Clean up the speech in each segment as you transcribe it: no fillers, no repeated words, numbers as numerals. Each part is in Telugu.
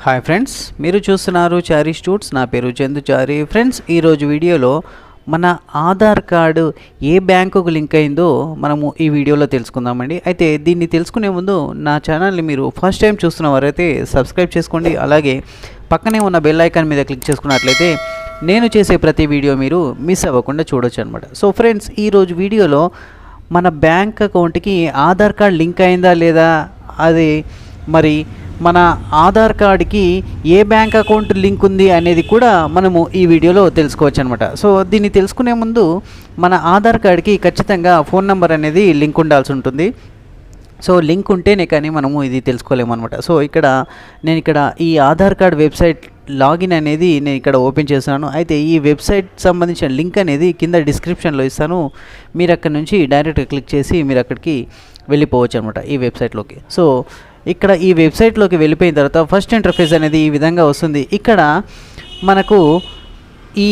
హాయ్ ఫ్రెండ్స్, మీరు చూస్తున్నారు చారీ స్టూట్స్. నా పేరు చందుచారి. ఫ్రెండ్స్, ఈరోజు వీడియోలో మన ఆధార్ కార్డు ఏ బ్యాంకుకు లింక్ అయిందో మనము ఈ వీడియోలో తెలుసుకుందామండి. అయితే దీన్ని తెలుసుకునే ముందు నా ఛానల్ని మీరు ఫస్ట్ టైం చూస్తున్న వారైతే సబ్స్క్రైబ్ చేసుకోండి. అలాగే పక్కనే ఉన్న బెల్ ఐకాన్ మీద క్లిక్ చేసుకున్నట్లయితే నేను చేసే ప్రతి వీడియో మీరు మిస్ అవ్వకుండా చూడొచ్చు అనమాట. సో ఫ్రెండ్స్, ఈరోజు వీడియోలో మన బ్యాంక్ అకౌంట్కి ఆధార్ కార్డ్ లింక్ అయిందా లేదా, అది మరి మన ఆధార్ కార్డ్కి ఏ బ్యాంక్ అకౌంట్ లింక్ ఉంది అనేది కూడా మనము ఈ వీడియోలో తెలుసుకోవచ్చు అనమాట. సో దీన్ని తెలుసుకునే ముందు మన ఆధార్ కార్డ్కి ఖచ్చితంగా ఫోన్ నెంబర్ అనేది లింక్ ఉండాల్సి ఉంటుంది. సో లింక్ ఉంటేనే కానీ మనము ఇది తెలుసుకోలేము అనమాట. సో నేను ఇక్కడ ఈ ఆధార్ కార్డ్ వెబ్సైట్ లాగిన్ అనేది నేను ఇక్కడ ఓపెన్ చేస్తున్నాను. అయితే ఈ వెబ్సైట్ సంబంధించిన లింక్ అనేది కింద డిస్క్రిప్షన్లో ఇస్తాను. మీరు అక్కడ నుంచి డైరెక్ట్గా క్లిక్ చేసి మీరు అక్కడికి వెళ్ళిపోవచ్చు అనమాట, ఈ వెబ్సైట్లోకి. సో ఇక్కడ ఈ వెబ్సైట్లోకి వెళ్ళిపోయిన తర్వాత ఫస్ట్ ఇంటర్ఫేస్ అనేది ఈ విధంగా వస్తుంది. ఇక్కడ మనకు ఈ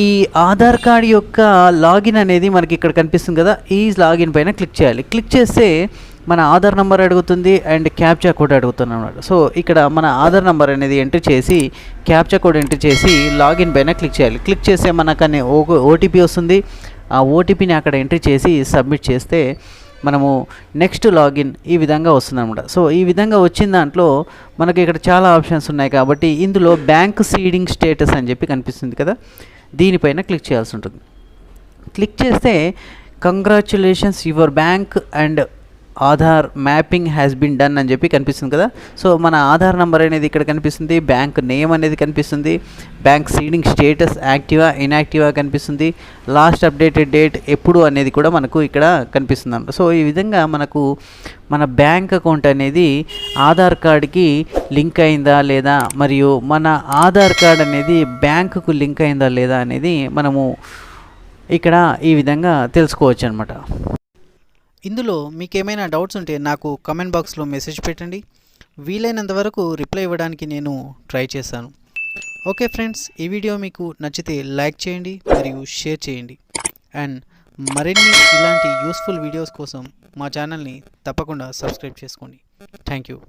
ఆధార్ కార్డ్ యొక్క లాగిన్ అనేది మనకి ఇక్కడ కనిపిస్తుంది కదా, ఈ లాగిన్ పైన క్లిక్ చేయాలి. క్లిక్ చేస్తే మన ఆధార్ నెంబర్ అడుగుతుంది అండ్ క్యాప్చా కోడ్ అడుగుతుంది అన్నమాట. సో ఇక్కడ మన ఆధార్ నెంబర్ అనేది ఎంటర్ చేసి క్యాప్చా కోడ్ ఎంటర్ చేసి లాగిన్ పైన క్లిక్ చేయాలి. క్లిక్ చేస్తే మనకనే ఓటీపీ వస్తుంది. ఆ ఓటీపీని అక్కడ ఎంటర్ చేసి సబ్మిట్ చేస్తే మనము నెక్స్ట్ లాగిన్ ఈ విధంగా వస్తుందన్నమాట. సో ఈ విధంగా వచ్చిన దాంట్లో మనకి ఇక్కడ చాలా ఆప్షన్స్ ఉన్నాయి కాబట్టి ఇందులో బ్యాంక్ సీడింగ్ స్టేటస్ అని చెప్పి కనిపిస్తుంది కదా, దీనిపైన క్లిక్ చేయాల్సి ఉంటుంది. క్లిక్ చేస్తే congratulations, your bank and Aadhaar mapping has been done అని చెప్పి కనిపిస్తుంది కదా. సో మన ఆధార్ నెంబర్ అనేది ఇక్కడ కనిపిస్తుంది, బ్యాంక్ నేమ్ అనేది కనిపిస్తుంది, బ్యాంక్ సీడింగ్ స్టేటస్ యాక్టివా ఇన్యాక్టివా కనిపిస్తుంది, లాస్ట్ అప్డేటెడ్ డేట్ ఎప్పుడు అనేది కూడా మనకు ఇక్కడ కనిపిస్తుంది అన్నమాట. సో ఈ విధంగా మనకు మన బ్యాంక్ అకౌంట్ అనేది ఆధార్ కార్డ్కి లింక్ అయిందా లేదా, మరియు మన ఆధార్ కార్డ్ అనేది బ్యాంకుకు లింక్ అయిందా లేదా అనేది మనము ఇక్కడ ఈ విధంగా తెలుసుకోవచ్చు అనమాట. ఇందులో మీకు ఏమైనా డౌట్స్ ఉంటే నాకు కమెంట్ బాక్స్లో మెసేజ్ పెట్టండి. వీలైనంత వరకు రిప్లై ఇవ్వడానికి నేను ట్రై చేశాను. ఓకే ఫ్రెండ్స్, ఈ వీడియో మీకు నచ్చితే లైక్ చేయండి మరియు షేర్ చేయండి. అండ్ మరిన్ని ఇలాంటి యూస్ఫుల్ వీడియోస్ కోసం మా ఛానల్ని తప్పకుండా సబ్స్క్రైబ్ చేసుకోండి. Thank you.